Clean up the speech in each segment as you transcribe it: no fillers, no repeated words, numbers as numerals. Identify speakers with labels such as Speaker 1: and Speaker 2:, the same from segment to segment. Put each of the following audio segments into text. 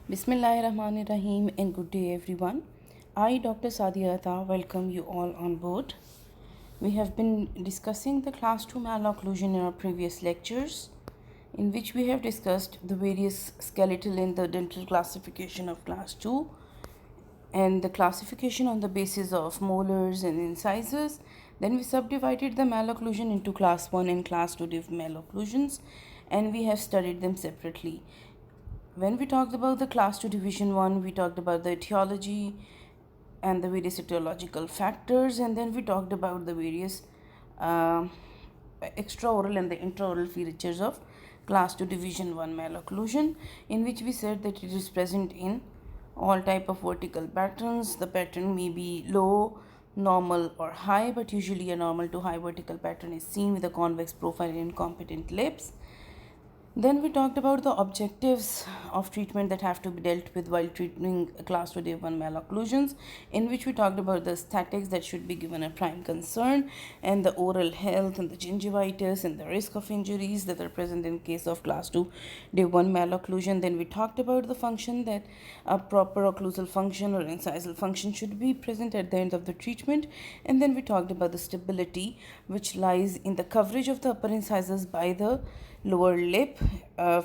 Speaker 1: Bismillahirrahmanirrahim and good day everyone. I, Dr. Sadia Atta, welcome you all on board. We have been discussing the class 2 malocclusion in our previous lectures, in which we have discussed the various skeletal and the dental classification of class 2 and the classification on the basis of molars and incisors. Then we subdivided the malocclusion into class 1 and class 2 malocclusions, and we have studied them separately. When we talked about the class 2 division 1, we talked about the etiology and the various etiological factors, and then we talked about the various uh, extraoral and the intraoral features of class 2 division 1 malocclusion, in which we said that it is present in all type of vertical patterns. The pattern may be low, normal or high, but usually a normal to high vertical pattern is seen with a convex profile and incompetent lips. Then we talked about the objectives of treatment that have to be dealt with while treating class 2 div 1 malocclusions, in which we talked about the aesthetics that should be given a prime concern, and the oral health and the gingivitis and the risk of injuries that are present in case of class 2 div 1 malocclusion. Then we talked about the function, that a proper occlusal function or incisal function should be present at the end of the treatment. And then we talked about the stability, which lies in the coverage of the upper incisors by the lower lip.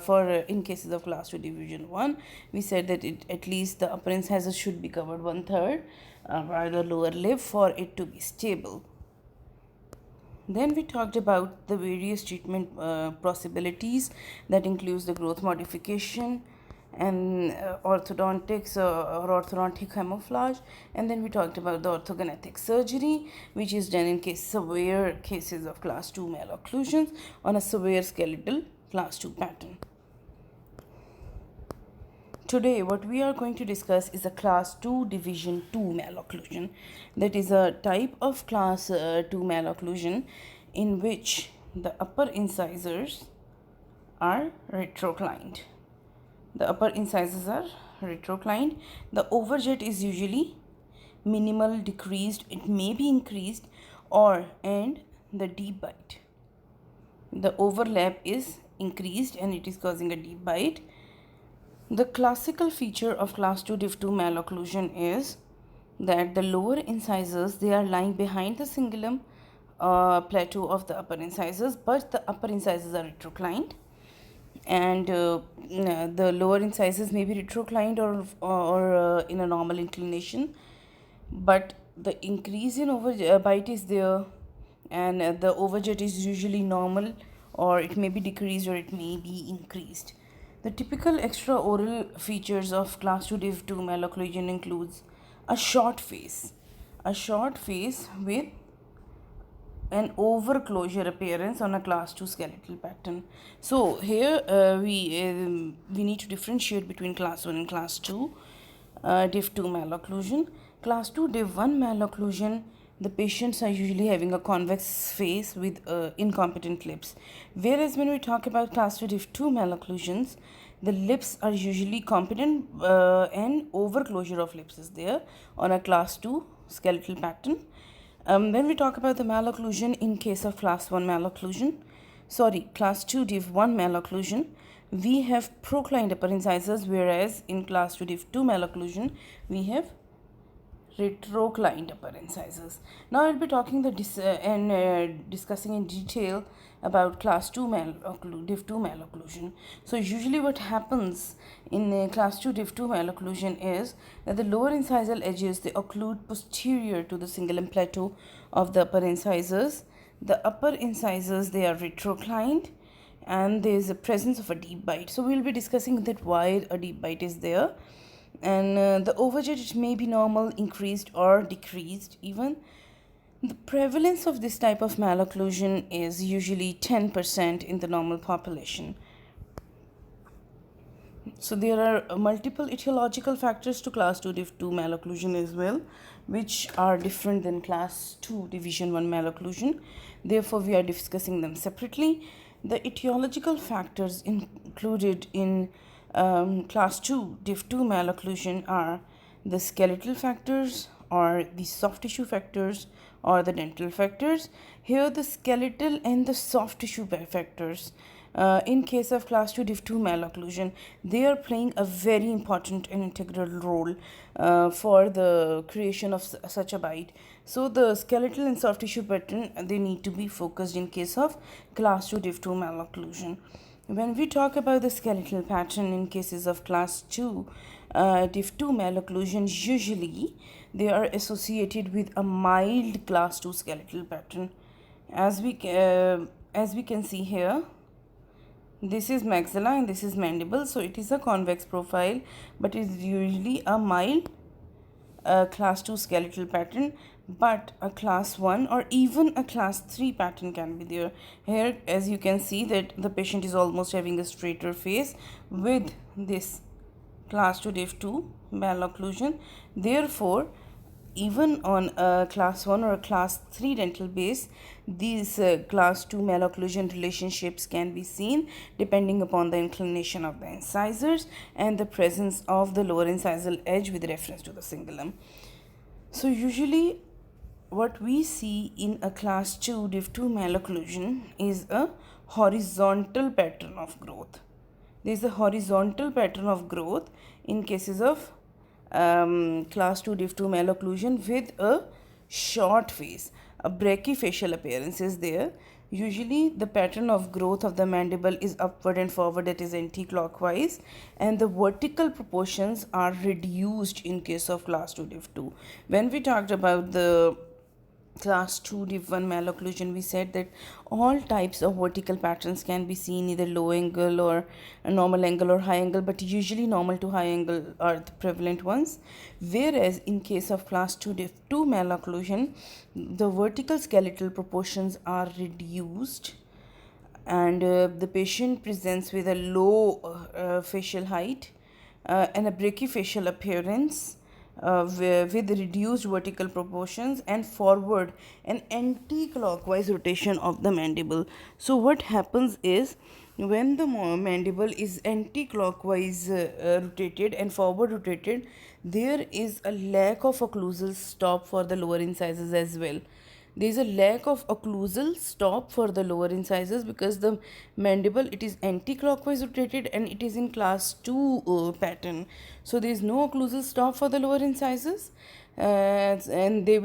Speaker 1: For in cases of class 2 division 1, we said that at least the upper incisors should be covered 1/3 by the lower lip for it to be stable. Then we talked about the various treatment possibilities, that includes the growth modification and orthodontics or orthodontic camouflage. And then we talked about the orthognathic surgery, which is done in severe cases of class 2 malocclusions on a severe skeletal class 2 pattern. Today, what we are going to discuss is a class 2 division 2 malocclusion. That is a type of class 2 malocclusion in which the upper incisors are retroclined. The upper incisors are retroclined. The overjet is usually minimal, decreased, it may be increased, and the deep bite. The overlap is increased and it is causing a deep bite. The classical feature of class 2 div 2 malocclusion is that the lower incisors, they are lying behind the cingulum plateau of the upper incisors, but the upper incisors are retroclined, and the lower incisors may be retroclined or in a normal inclination, but the increase in overbite is there, and the overjet is usually normal, or it may be decreased or it may be increased. The typical extraoral features of class 2 div 2 malocclusion includes a short face with an overclosure appearance on a class 2 skeletal pattern. So here we need to differentiate between class 1 and class 2 div 2 malocclusion. Class 2 div 1 malocclusion, the patients are usually having a convex face with incompetent lips, whereas when we talk about class 2 div 2 malocclusions, the lips are usually competent and overclosure of lips is there on a class 2 skeletal pattern. When we talk about the malocclusion in case of class 2 div 1 malocclusion, we have proclined upper incisors, whereas in class 2 div 2 malocclusion, we have retroclined upper incisors. Now I'll be talking discussing in detail about class 2 div 2 malocclusion. So usually what happens in class 2 div 2 malocclusion is that the lower incisal edges, they occlude posterior to the cingulum plateau of the upper incisors. The upper incisors, they are retroclined, and there is a presence of a deep bite. So we'll be discussing that why a deep bite is there. And the overjet, it may be normal, increased or decreased even. The prevalence of this type of malocclusion is usually 10% in the normal population. So there are multiple etiological factors to class 2 div 2 malocclusion as well, which are different than class 2 division 1 malocclusion. Therefore, we are discussing them separately. The etiological factors included in class 2 div 2 malocclusion are the skeletal factors, or the soft tissue factors, or the dental factors. Here the skeletal and the soft tissue factors In case of class 2 div 2 malocclusion, they are playing a very important and integral role for the creation of such a bite. So the skeletal and soft tissue pattern, they need to be focused in case of class 2 div 2 malocclusion. When we talk about the skeletal pattern in cases of class 2 div 2 malocclusion, usually they are associated with a mild class 2 skeletal pattern. As we can see here, this is maxilla and this is mandible, so it is a convex profile, but it is usually a mild class 2 skeletal pattern, but a class 1 or even a class 3 pattern can be there. Here, as you can see, that the patient is almost having a straighter face with this class 2 div 2 malocclusion. Therefore, even on a class 1 or a class 3 dental base, these class 2 malocclusion relationships can be seen depending upon the inclination of the incisors and the presence of the lower incisal edge with reference to the cingulum. So usually what we see in a class 2 div 2 malocclusion is a horizontal pattern of growth. There is a horizontal pattern of growth in cases of class 2 div 2 malocclusion with a short face. A brachyfacial appearance is there. Usually the pattern of growth of the mandible is upward and forward, that is anti-clockwise, and the vertical proportions are reduced in case of class 2 div 2. When we talked about the class 2 div 1 malocclusion, we said that all types of vertical patterns can be seen, either low angle or a normal angle or high angle, but usually normal to high angle are the prevalent ones. Whereas in case of class 2 div 2 malocclusion, the vertical skeletal proportions are reduced, and the patient presents with a low facial height and a brachyfacial appearance with reduced vertical proportions and forward and anti-clockwise rotation of the mandible. So what happens is, when the mandible is anti-clockwise rotated and forward rotated, there is a lack of occlusal stop for the lower incisors as well. There is a lack of occlusal stop for the lower incisors because the mandible, it is anti-clockwise rotated and it is in class 2 pattern. So there is no occlusal stop for the lower incisors, and they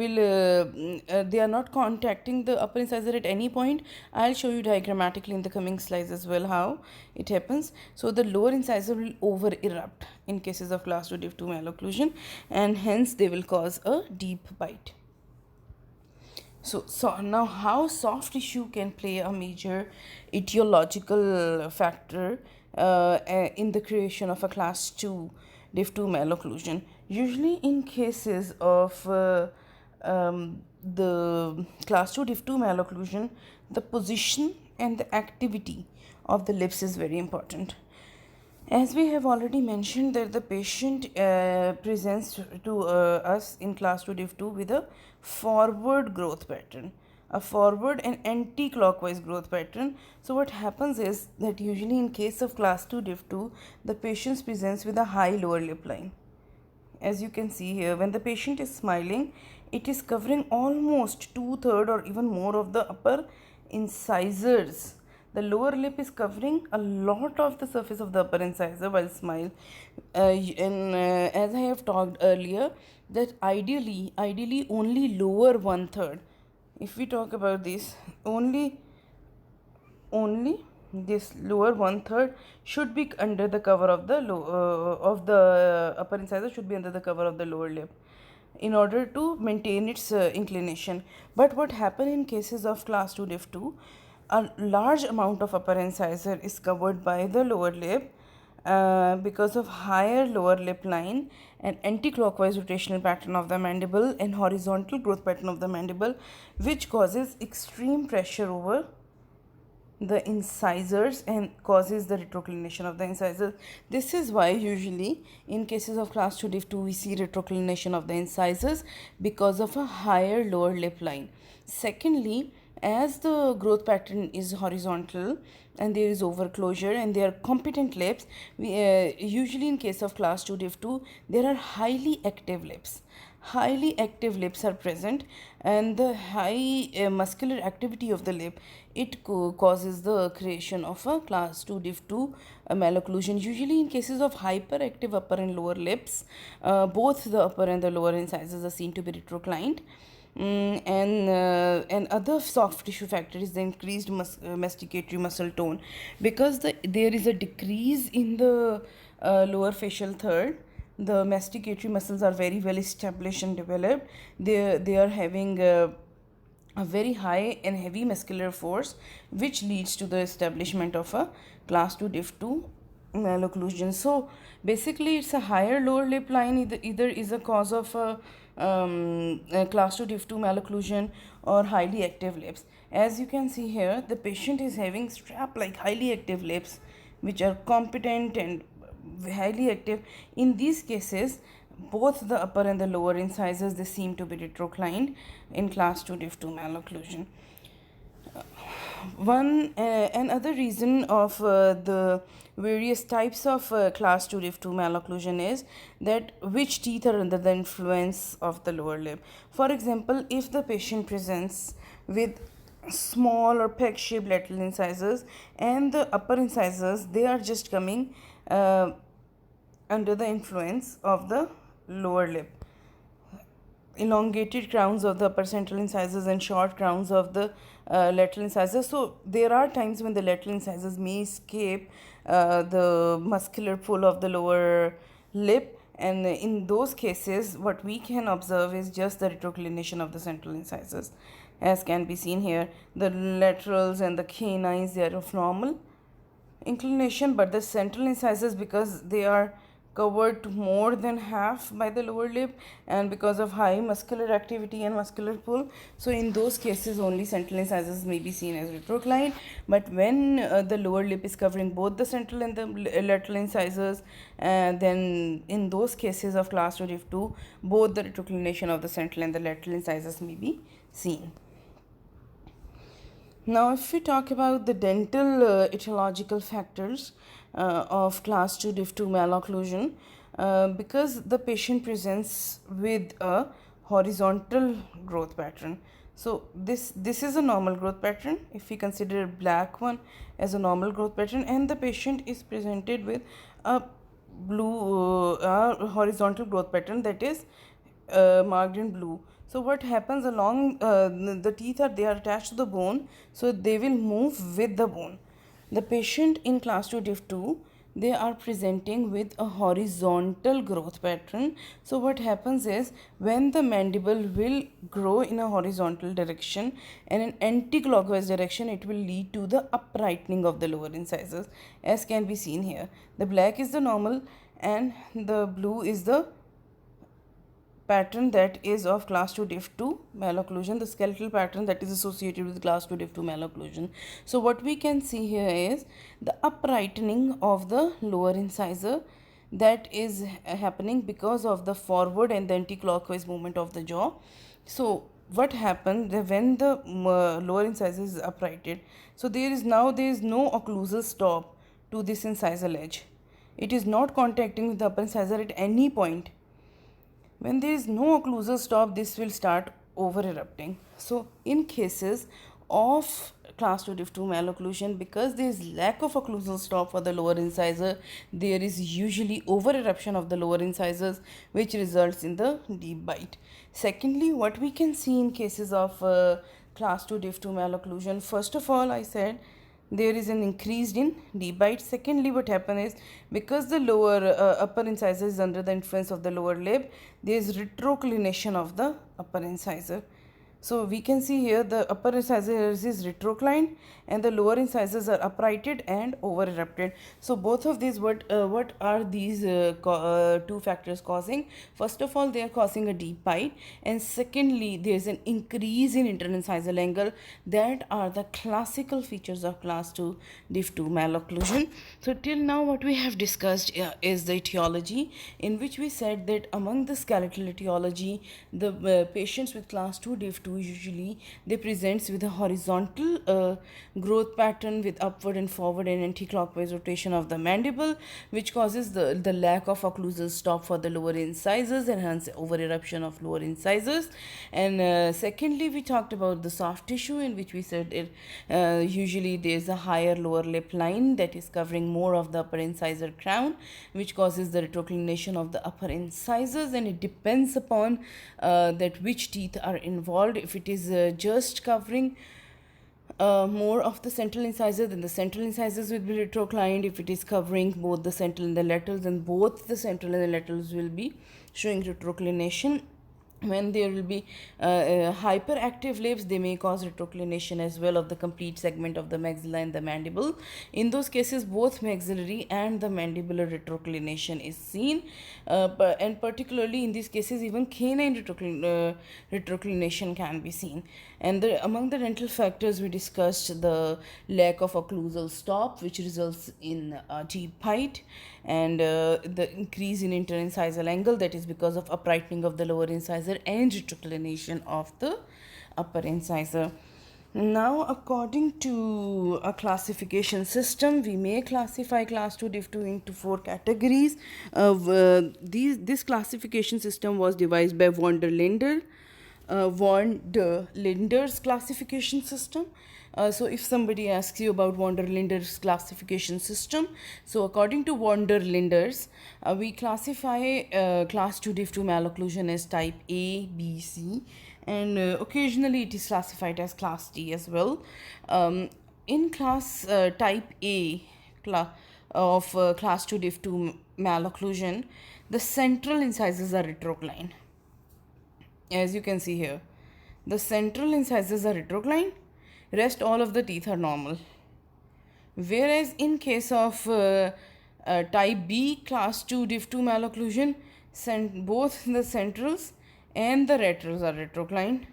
Speaker 1: are not contacting the upper incisor at any point. I'll show you diagrammatically in the coming slides as well how it happens. So the lower incisor will over erupt in cases of class 2 div 2 malocclusion, and hence they will cause a deep bite. So now, how soft tissue can play a major etiological factor in the creation of a class 2 div 2 malocclusion. Usually in cases of the class 2 div 2 malocclusion, the position and the activity of the lips is very important. As we have already mentioned that the patient presents to us in class 2 div 2 with a forward growth pattern, a forward and anti-clockwise growth pattern. So what happens is that usually in case of class 2 div 2, the patient presents with a high lower lip line. As you can see here, when the patient is smiling, it is covering almost 2/3 or even more of the upper incisors. The lower lip is covering a lot of the surface of the upper incisor while smile. As I have talked earlier, that ideally only lower 1/3. If we talk about this, only this lower 1/3 should be under the cover of the upper incisor, should be under the cover of the lower lip in order to maintain its inclination. But what happen in cases of class 2 div 2, a large amount of upper incisor is covered by the lower lip because of higher lower lip line and anti-clockwise rotational pattern of the mandible and horizontal growth pattern of the mandible, which causes extreme pressure over the incisors and causes the retroclination of the incisors. This is why usually in cases of class 2 div 2 we see retroclination of the incisors because of a higher lower lip line. Secondly, as the growth pattern is horizontal and there is overclosure and they are competent lips, usually in case of class 2 div 2 there are highly active lips. highly active lips are present, and the high muscular activity of the lip, it causes the creation of a class 2 diff 2 malocclusion. Usually in cases of hyperactive upper and lower lips, both the upper and the lower incisors are seen to be retroclined. And other soft tissue factor is the increased masticatory muscle tone, because there is a decrease in the lower facial third. The masticatory muscles are very well established and developed. They are having a very high and heavy muscular force, which leads to the establishment of a class 2 diff 2 malocclusion. So basically it's a higher lower lip line either is a cause of a class 2 diff 2 malocclusion or highly active lips. As you can see here, the patient is having strap like highly active lips which are competent and highly active. In these cases, both the upper and the lower incisors, they seem to be retroclined in class 2 diff 2 malocclusion. Another reason of the various types of class 2 diff 2 malocclusion is that which teeth are under the influence of the lower lip. For example, if the patient presents with small or peg shaped lateral incisors and the upper incisors, they are just coming under the influence of the lower lip. Elongated crowns of the upper central incisors and short crowns of the lateral incisors. So there are times when the lateral incisors may escape the muscular pull of the lower lip, and in those cases what we can observe is just the retroclination of the central incisors. As can be seen here, the laterals and the canines, they are of normal inclination, but the central incisors, because they are covered to more than half by the lower lip and because of high muscular activity and muscular pull, so in those cases only central incisors may be seen as retroclined. But when the lower lip is covering both the central and the lateral incisors, then in those cases of class 2 diff 2, both the retroclination of the central and the lateral incisors may be seen. Now, if we talk about the dental etiological factors of class 2 diff 2 malocclusion, because the patient presents with a horizontal growth pattern. So this is a normal growth pattern. If we consider black one as a normal growth pattern, and the patient is presented with a blue horizontal growth pattern that is marked in blue. So what happens along the teeth they are attached to the bone, so they will move with the bone. The patient in class 2 diff 2, they are presenting with a horizontal growth pattern. So what happens is, when the mandible will grow in a horizontal direction and an anti-clockwise direction, it will lead to the uprightening of the lower incisors, as can be seen here. The black is the normal and the blue is the pattern that is of class 2 diff 2 malocclusion, the skeletal pattern that is associated with class 2 diff 2 malocclusion. So what we can see here is the uprightening of the lower incisor that is happening because of the forward and the anti-clockwise movement of the jaw. So what happened when the lower incisor is uprighted, so there is no occlusal stop to this incisal edge. It is not contacting with the upper incisor at any point. When there is no occlusal stop, this will start over erupting. So in cases of class 2 diff 2 malocclusion, because there is lack of occlusal stop for the lower incisor, there is usually over eruption of the lower incisors, which results in the deep bite. Secondly, what we can see in cases of class 2 diff 2 malocclusion, first of all, I said there is an increase in deep bite. Secondly, what happens is, because the lower upper incisor is under the influence of the lower lip, there is retroclination of the upper incisor. So we can see here the upper incisors is retroclined and the lower incisors are uprighted and over erupted. So both of these, what are these two factors causing? First of all, they are causing a deep bite, and secondly, there is an increase in interincisal angle. That are the classical features of class 2 diff 2 malocclusion. So till now what we have discussed is the etiology, in which we said that among the skeletal etiology, the patients with class 2 diff 2 usually they presents with a horizontal growth pattern with upward and forward and anti-clockwise rotation of the mandible, which causes the lack of occlusal stop for the lower incisors and hence over eruption of lower incisors. And secondly, we talked about the soft tissue, in which we said it usually there's a higher lower lip line that is covering more of the upper incisor crown, which causes the retroclination of the upper incisors, and it depends upon that which teeth are involved. If it is just covering more of the central incisor, then the central incisors will be retroclined. If it is covering both the central and the laterals, then both the central and the laterals will be showing retroclination. When there will be hyperactive lips, they may cause retroclination as well of the complete segment of the maxilla and the mandible. In those cases, both maxillary and the mandibular retroclination is seen, and particularly in these cases, even canine retroclination can be seen. And among the dental factors, we discussed the lack of occlusal stop, which results in teeth height, and the increase in interincisal angle, that is because of uprightening of the lower incisor and retroclination of the upper incisor. Now, according to a classification system, we may classify class 2 diff 2 into 4 categories. This classification system was devised by von der Linder's classification system. So if somebody asks you about von der Linder's classification system, so according to von der Linder's, we classify class 2 diff 2 malocclusion as type A, B, C, and occasionally it is classified as class D as well. In class type A of class 2 diff 2 malocclusion, the central incisors are retroclined. As you can see here, the central incisors are retroclined, rest all of the teeth are normal. Whereas in case of type B class 2 diff 2 malocclusion, both the centrals and the laterals are retroclined.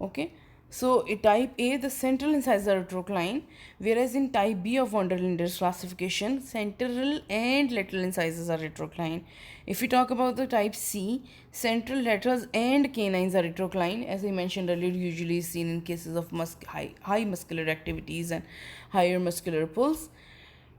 Speaker 1: Okay, so in type A, the central incisors are retroclined, whereas in type B of von der Linder's classification, central and lateral incisors are retroclined. If we talk about the type C, central, laterals and canines are retroclined. As I mentioned earlier, usually seen in cases of high muscular activities and higher muscular pulse.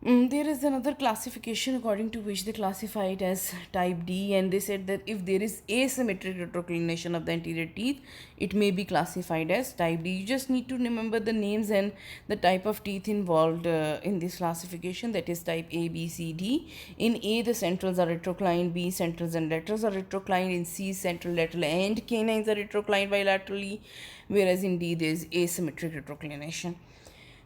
Speaker 1: There is another classification according to which they classify it as type D, and they said that if there is asymmetric retroclination of the anterior teeth, it may be classified as type D. You just need to remember the names and the type of teeth involved in this classification, that is type A, B, C, D. In A, the centrals are retroclined, B, centrals and laterals are retroclined, in C, central, lateral and canines are retroclined bilaterally, whereas in D, there is asymmetric retroclination.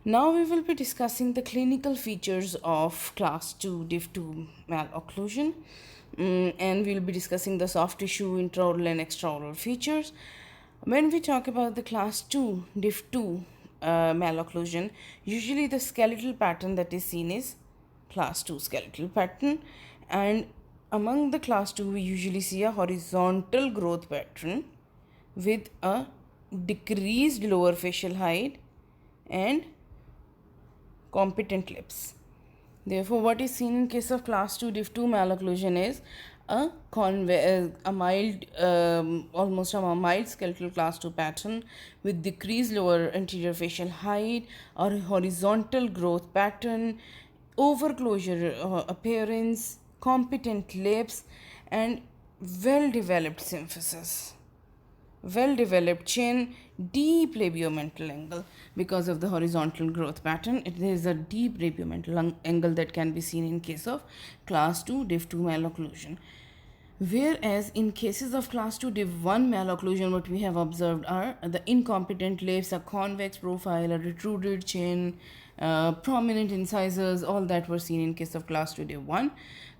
Speaker 1: Now we will be discussing the clinical features of class 2 diff 2 malocclusion, and we will be discussing the soft tissue, intraoral and extraoral features. When we talk about the class 2 diff 2 malocclusion, usually the skeletal pattern that is seen is class 2 skeletal pattern, and among the class 2 we usually see a horizontal growth pattern with a decreased lower facial height and competent lips. Therefore, what is seen in case of class 2 diff 2 malocclusion is a mild, almost a mild skeletal class 2 pattern with decreased lower anterior facial height or horizontal growth pattern, overclosure appearance, competent lips, and well-developed symphysis, well-developed chin, deep labiomental angle. Because of the horizontal growth pattern, there is a deep labiomental angle that can be seen in case of class 2 diff 2 malocclusion. Whereas in cases of class 2 diff 1 malocclusion, what we have observed are the incompetent lips, a convex profile, a retruded chin, prominent incisors, all that were seen in case of class 2 diff 1.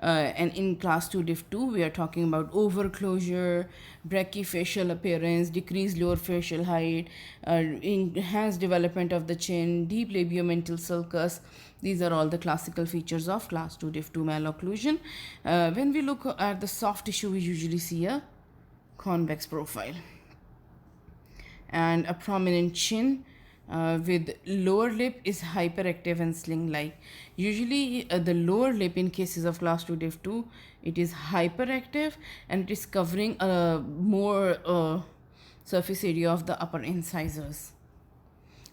Speaker 1: And in class 2 diff 2, we are talking about overclosure, brachyfacial appearance, decreased lower facial height, enhanced development of the chin, deep labiomental sulcus. These are all the classical features of class 2 diff 2 malocclusion. When we look at the soft tissue, we usually see a convex profile and a prominent chin, with lower lip is hyperactive and sling-like. Usually the lower lip in cases of class 2 diff 2, it is hyperactive and it is covering more surface area of the upper incisors.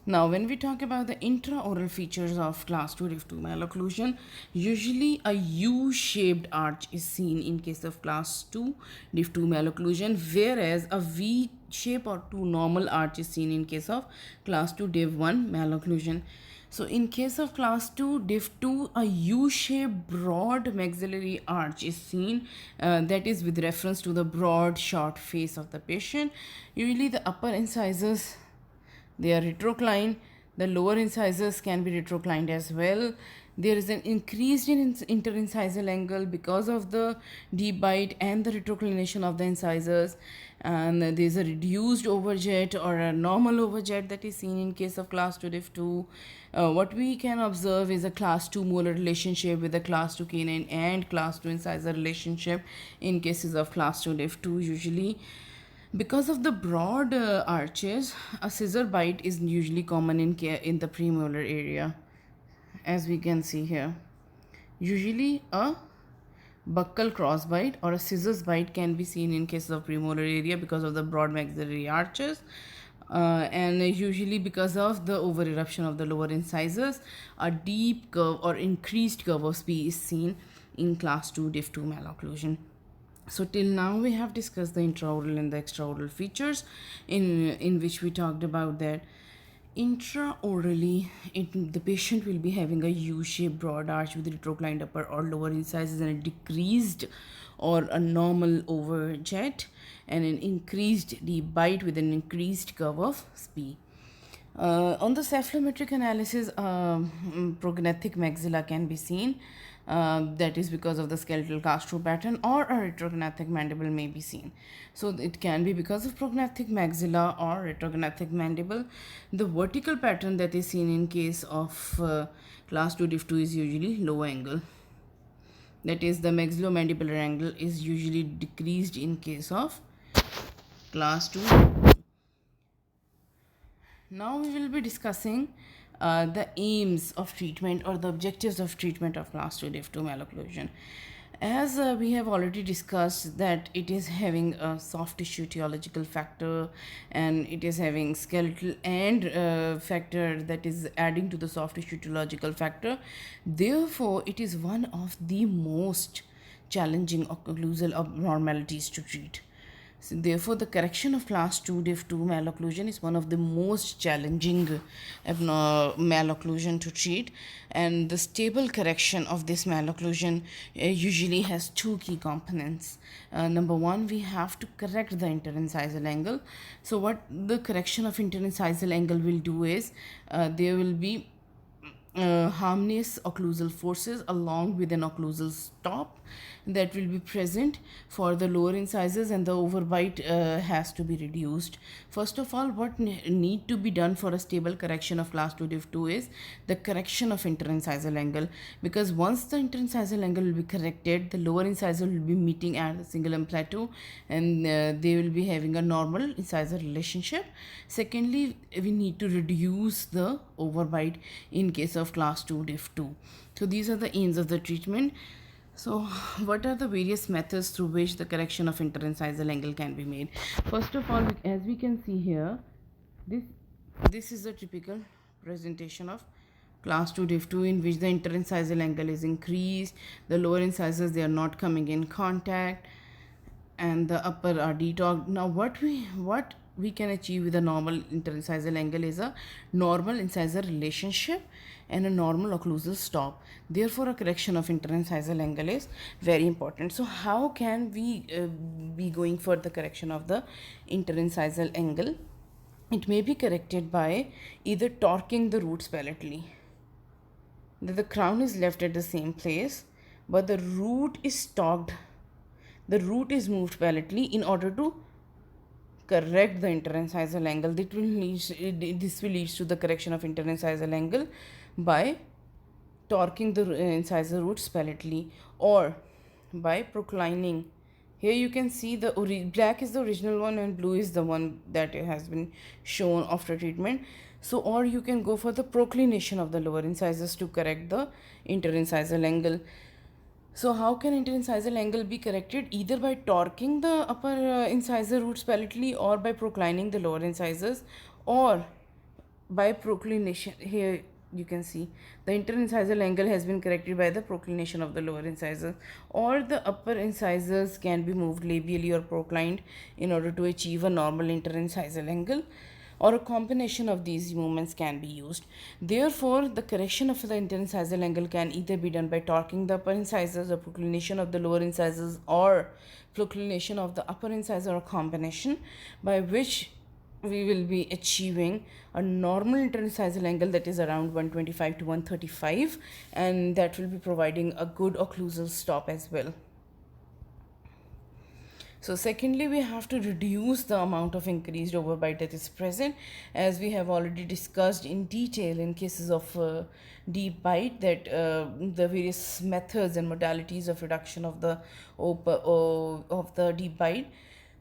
Speaker 1: Now, when we talk about the intraoral features of class 2 diff 2 malocclusion, usually a U-shaped arch is seen in case of class 2 diff 2 malocclusion, whereas a V shape or 2 normal arch is seen in case of class 2 diff 1 malocclusion. So, in case of class 2 diff 2, a U-shaped broad maxillary arch is seen, that is with reference to the broad short face of the patient. Usually the upper incisors, they are retroclined. The lower incisors can be retroclined as well. There is an increased interincisal angle because of the deep bite and the retroclination of the incisors, and there is a reduced overjet or a normal overjet that is seen in case of class 2 diff 2. What we can observe is a class 2 molar relationship with a class 2 canine and class 2 incisor relationship in cases of class 2 diff 2 usually. Because of the broad arches, a scissor bite is usually common in the premolar area, as we can see here. Usually a buccal cross bite or a scissors bite can be seen in cases of premolar area because of the broad maxillary arches. And usually because of the over eruption of the lower incisors, a deep curve or increased curve of Spee is seen in class 2 diff 2 malocclusion. So till now we have discussed the intraoral and the extraoral features in which we talked about that intraorally the patient will be having a U-shaped broad arch with retroclined upper or lower incisors and a decreased or a normal overjet and an increased deep bite with an increased curve of Spee. On the cephalometric analysis, prognathic maxilla can be seen. That is because of the skeletal Castro pattern, or a retrognathic mandible may be seen. So it can be because of prognathic maxilla or retrognathic mandible. The vertical pattern that is seen in case of class 2 diff 2 is usually low angle. That is, the maxillomandibular angle is usually decreased in case of class 2. Now we will be discussing the aims of treatment or the objectives of treatment of class 2 diff 2 malocclusion. As we have already discussed that it is having a soft tissue etiological factor and it is having skeletal and factor that is adding to the soft tissue etiological factor. Therefore, it is one of the most challenging occlusal abnormalities to treat. So therefore, the correction of class 2 diff 2 malocclusion is one of the most challenging malocclusion to treat, and the stable correction of this malocclusion usually has two key components. Number one, we have to correct the interincisal angle. So what the correction of interincisal angle will do is there will be harmonious occlusal forces along with an occlusal stop that will be present for the lower incisors, and the overbite has to be reduced. First of all, what need to be done for a stable correction of class 2 diff 2 is the correction of interincisal angle, because once the interincisal angle will be corrected, the lower incisor will be meeting at the cingulum plateau and they will be having a normal incisor relationship. Secondly, we need to reduce the overbite in case of class 2 diff 2. So these are the aims of the treatment. So what are the various methods through which the correction of interincisal angle can be made? First of all, as we can see here, this is a typical presentation of class 2 diff 2 in which the interincisal angle is increased, the lower incisors, they are not coming in contact, and the upper are detoxed. Now what we can achieve with a normal interincisal angle is a normal incisor relationship and a normal occlusal stop. Therefore, a correction of interincisal angle is very important. So how can we be going for the correction of the interincisal angle? It may be corrected by either torquing the roots palatally. The crown is left at the same place, but the root is torqued. The root is moved palatally in order to correct the interincisal angle. This will lead to the correction of interincisal angle by torquing the incisor roots palatally or by proclining. Here you can see the black is the original one and blue is the one that has been shown after treatment. So, or you can go for the proclination of the lower incisors to correct the interincisal angle. So how can interincisal angle be corrected? Either by torquing the upper incisor roots palatally, or by proclining the lower incisors, or by proclination. Here you can see the interincisal angle has been corrected by the proclination of the lower incisors, or the upper incisors can be moved labially or proclined in order to achieve a normal interincisal angle, or a combination of these movements can be used. Therefore, the correction of the interincisal angle can either be done by torquing the upper incisors, or proclination of the lower incisors, or proclination of the upper incisor, or combination, by which we will be achieving a normal interincisal angle that is around 125 to 135, and that will be providing a good occlusal stop as well. So secondly, we have to reduce the amount of increased overbite that is present, as we have already discussed in detail in cases of deep bite, that the various methods and modalities of reduction of the deep bite.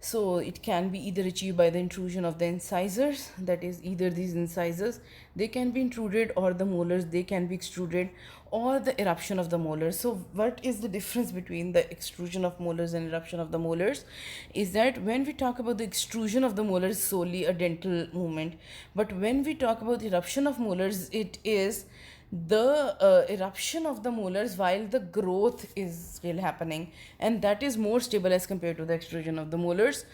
Speaker 1: So it can be either achieved by the intrusion of the incisors, that is either these incisors they can be intruded, or the molars they can be extruded, or the eruption of the molars. So what is the difference between the extrusion of molars and eruption of the molars? Is that when we talk about the extrusion of the molars, solely a dental movement, but when we talk about the eruption of molars, it is the eruption of the molars while the growth is still happening, and that is more stable as compared to the extrusion of the molars.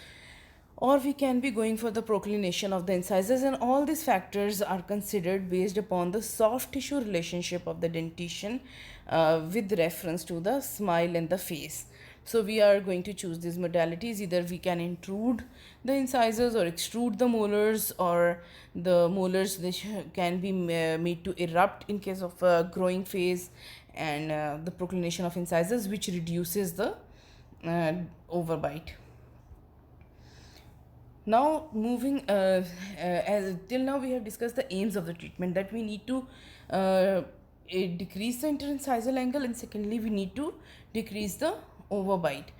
Speaker 1: Or we can be going for the proclination of the incisors, and all these factors are considered based upon the soft tissue relationship of the dentition with reference to the smile and the face. So we are going to choose these modalities. Either we can intrude the incisors or extrude the molars, or the molars which can be made to erupt in case of growing phase, and the proclination of incisors, which reduces the overbite. Now moving as till now we have discussed the aims of the treatment, that we need to decrease the interincisal angle, and secondly we need to decrease the overbite.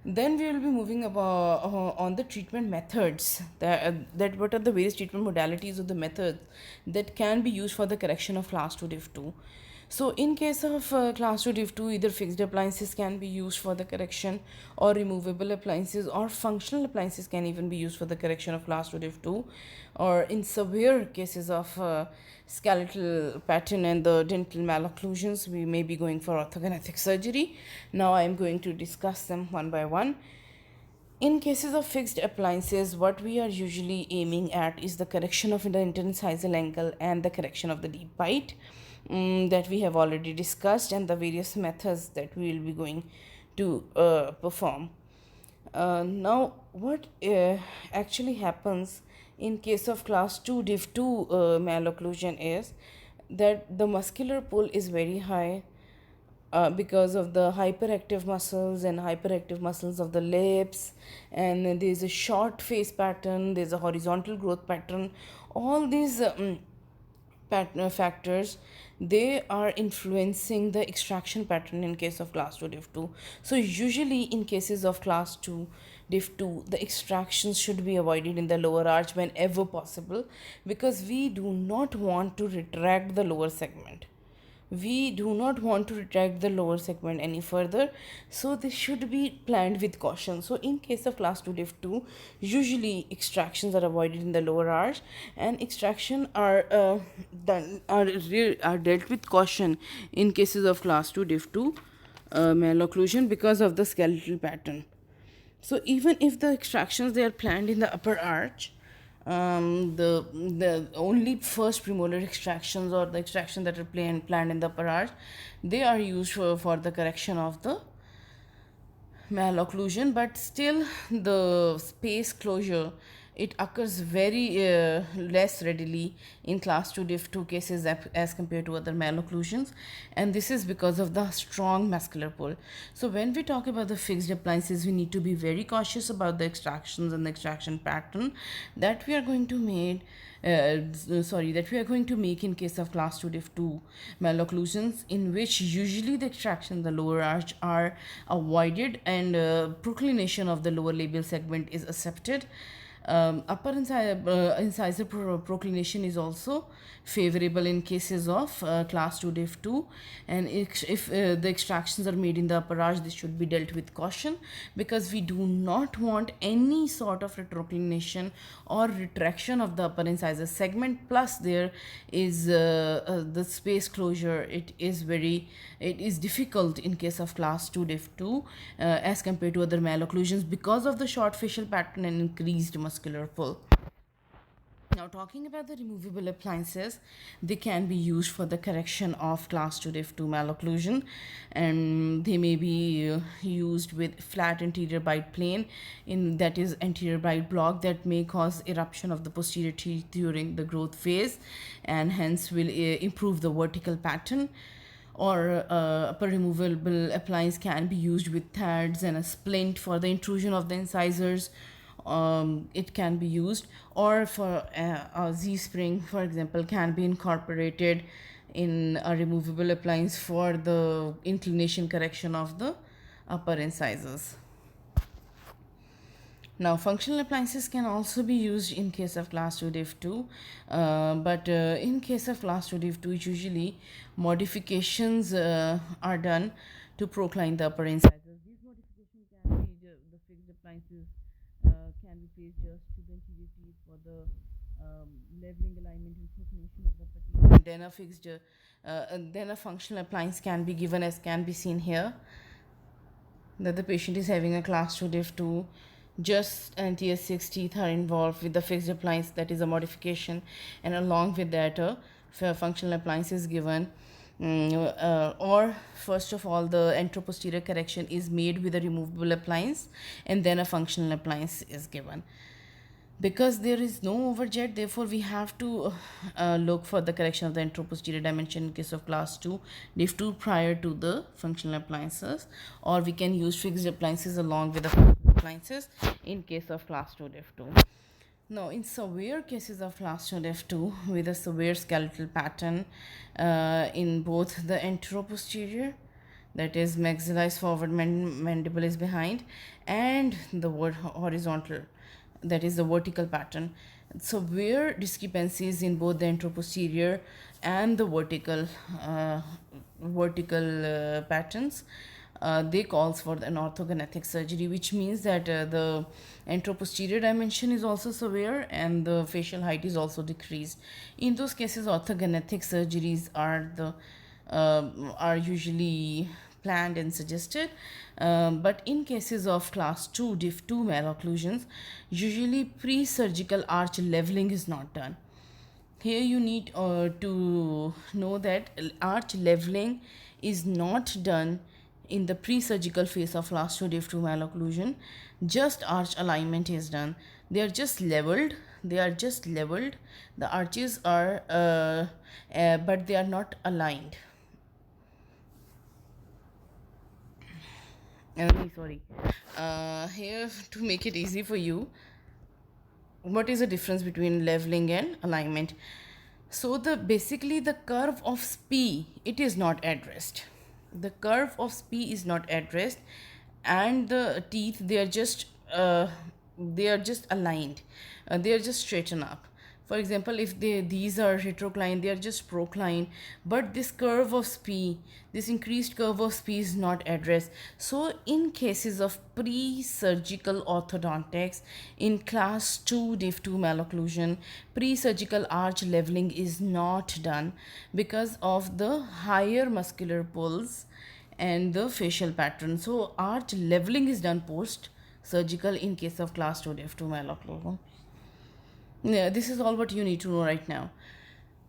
Speaker 1: Then we will be moving about on the treatment methods, that what are the various treatment modalities of the methods that can be used for the correction of class 2 div 2. So in case of class 2 div 2, either fixed appliances can be used for the correction, or removable appliances or functional appliances can even be used for the correction of class 2 div 2. Or in severe cases of skeletal pattern and the dental malocclusions, we may be going for orthognathic surgery. Now I am going to discuss them one by one. In cases of fixed appliances, what we are usually aiming at is the correction of the interincisal angle and the correction of the deep bite, that we have already discussed, and the various methods that we will be going to perform. Now, what actually happens in case of class 2 div 2 malocclusion is that the muscular pull is very high, because of the hyperactive muscles and hyperactive muscles of the lips, and there is a short face pattern, there is a horizontal growth pattern. All these factors, they are influencing the extraction pattern in case of class 2 div 2. So usually in cases of class 2 div 2, the extractions should be avoided in the lower arch whenever possible, because we do not want to retract the lower segment. We do not want to retract the lower segment any further, so this should be planned with caution. So in case of class 2 div 2, usually extractions are avoided in the lower arch, and extraction are dealt with caution in cases of class 2 div 2 malocclusion, because of the skeletal pattern. So even if the extractions they are planned in the upper arch, the only first premolar extractions, or the extraction that are planned in the upper arch, they are used for the correction of the malocclusion. But still the space closure, it occurs very less readily in class 2 div 2 cases as compared to other malocclusions, and this is because of the strong muscular pull. So when we talk about the fixed appliances, we need to be very cautious about the extractions and the extraction pattern that we are going to make in case of class 2 div 2 malocclusions, in which usually the extraction in the lower arch are avoided, and proclination of the lower labial segment is accepted. Upper incisor proclination is also favorable in cases of class 2 diff 2, and if the extractions are made in the upper arch, this should be dealt with caution, because we do not want any sort of retroclination or retraction of the upper incisor segment, plus there is the space closure. It is difficult in case of class 2 diff 2 as compared to other malocclusions because of the short facial pattern and increased muscular pull. Now, talking about the removable appliances, they can be used for the correction of class 2 diff 2 malocclusion, and they may be used with flat anterior bite plane, in that is anterior bite block, that may cause eruption of the posterior teeth during the growth phase, and hence will improve the vertical pattern. Or upper removable appliance can be used with TADs and a splint for the intrusion of the incisors. It can be used, or for a Z-spring, for example, can be incorporated in a removable appliance for the inclination correction of the upper incisors. Now, functional appliances can also be used in case of class 2 diff 2, but in case of class 2 diff 2, usually modifications are done to procline the upper incisors. These modifications can be the fixed appliances can be placed just to the anterior teeth for the leveling, alignment, and proclination of the upper teeth. And then a functional appliance can be given, as can be seen here, that the patient is having a class 2 diff 2, just anterior 6 teeth are involved with the fixed appliance, that is a modification, and along with that a functional appliance is given. Or first of all, the anteroposterior correction is made with a removable appliance, and then a functional appliance is given. Because there is no overjet, therefore we have to look for the correction of the anteroposterior dimension in case of class 2 diff 2 prior to the functional appliances, or we can use fixed appliances along with the functional appliances in case of class 2 diff 2. Now, in severe cases of class 2 diff 2 with a severe skeletal pattern in both the anteroposterior, that is maxilla is forward, mandible is behind, and the horizontal, that is the vertical pattern, severe discrepancies in both the anteroposterior and the vertical patterns, they calls for an orthognathic surgery, which means that the anteroposterior dimension is also severe and the facial height is also decreased. In those cases, orthognathic surgeries are usually planned and suggested, but in cases of class 2 diff 2 malocclusions, usually pre-surgical arch leveling is not done. Here you need to know that arch leveling is not done in the pre-surgical phase of class 2 diff 2 malocclusion. Just arch alignment is done. They are just leveled. The arches are but they are not aligned. Sorry. Here, to make it easy for you, what is the difference between leveling and alignment? So basically the curve of SPE, it is not addressed. The curve of SPE is not addressed, and the teeth, they are just aligned. They are just straightened up. For example, if these are retroclined, they are just proclined, but this curve of SPE, this increased curve of SPE is not addressed. So in cases of pre-surgical orthodontics in class 2 diff 2 malocclusion, pre-surgical arch leveling is not done because of the higher muscular pulls and the facial pattern. So arch leveling is done post surgical in case of class 2 diff 2 malocclusion. Yeah, this is all what you need to know right now.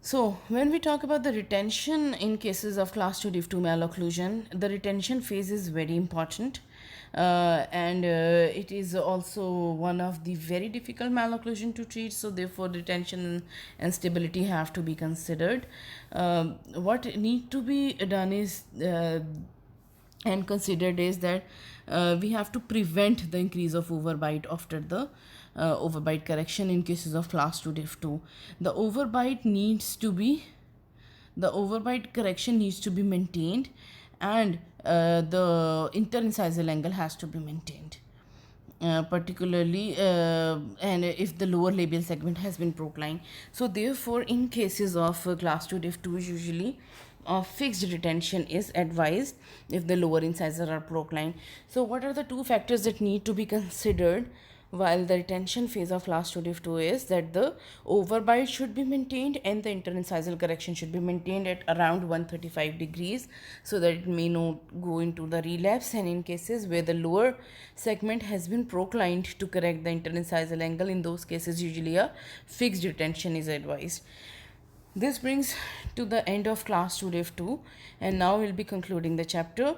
Speaker 1: So when we talk about the retention in cases of class 2 diff 2 malocclusion, the retention phase is very important, and it is also one of the very difficult malocclusion to treat. So therefore retention and stability have to be considered. What need to be done is and considered is that we have to prevent the increase of overbite after the overbite correction in cases of class 2 diff 2. The overbite correction needs to be maintained, and the interincisal angle has to be maintained. particularly and if the lower labial segment has been proclined. So therefore in cases of class 2 diff 2 usually fixed retention is advised if the lower incisors are proclined. So what are the two factors that need to be considered while the retention phase of class 2 diff 2 is that the overbite should be maintained and the interincisal correction should be maintained at around 135 degrees so that it may not go into the relapse. And in cases where the lower segment has been proclined to correct the interincisal angle, in those cases usually a fixed retention is advised. This brings to the end of class 2 diff 2, and now we'll be concluding the chapter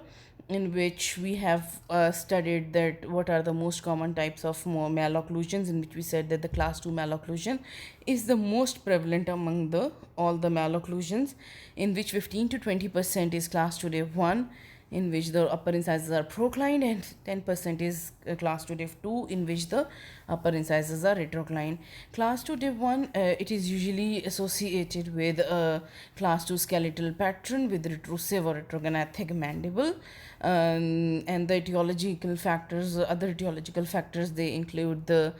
Speaker 1: in which we have studied that what are the most common types of malocclusions, in which we said that the class 2 malocclusion is the most prevalent among the all the malocclusions, in which 15 to 20% is class 2 diff 1, in which the upper incisors are proclined, and 10% is class 2 diff 2, in which the upper incisors are retroclined. Class 2 diff 1, it is usually associated with a class 2 skeletal pattern with retrusive or retrognathic mandible. And the etiological factors, other etiological factors, they include the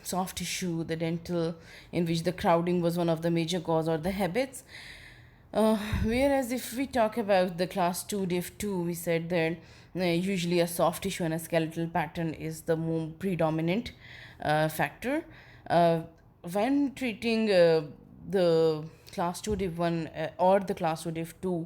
Speaker 1: soft tissue, the dental, in which the crowding was one of the major cause, or the habits. Whereas if we talk about the class 2 diff 2, we said that usually a soft tissue and a skeletal pattern is the more predominant factor. When treating the class 2 diff 1 or the class 2 diff 2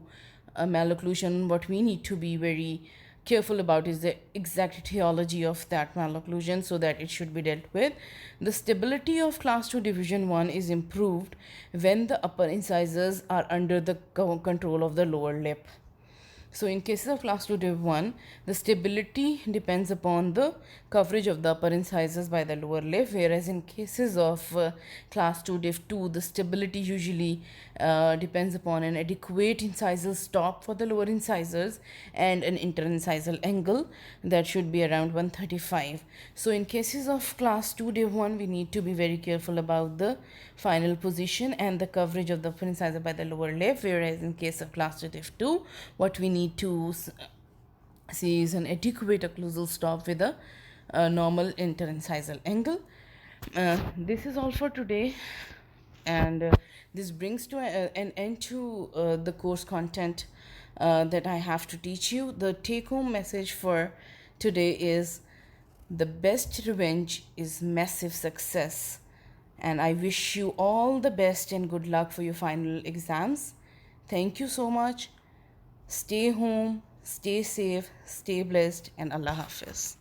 Speaker 1: malocclusion, what we need to be very careful about is the exact etiology of that malocclusion so that it should be dealt with. The stability of class 2 division 1 is improved when the upper incisors are under the control of the lower lip. So in cases of class 2 div 1, the stability depends upon the coverage of the upper incisors by the lower lip, whereas in cases of class 2 div 2, the stability usually depends upon an adequate incisal stop for the lower incisors and an interincisal angle that should be around 135. So in cases of class 2 div 1, we need to be very careful about the final position and the coverage of the upper incisor by the lower lip, whereas in case of class 2 div 2, what we need to see is an adequate occlusal stop with a normal interincisal angle. This is all for today, and this brings to an end to the course content that I have to teach you. The take-home message for today is the best revenge is massive success, and I wish you all the best and good luck for your final exams. Thank you so much. Stay home, stay safe, stay blessed, and Allah Hafiz.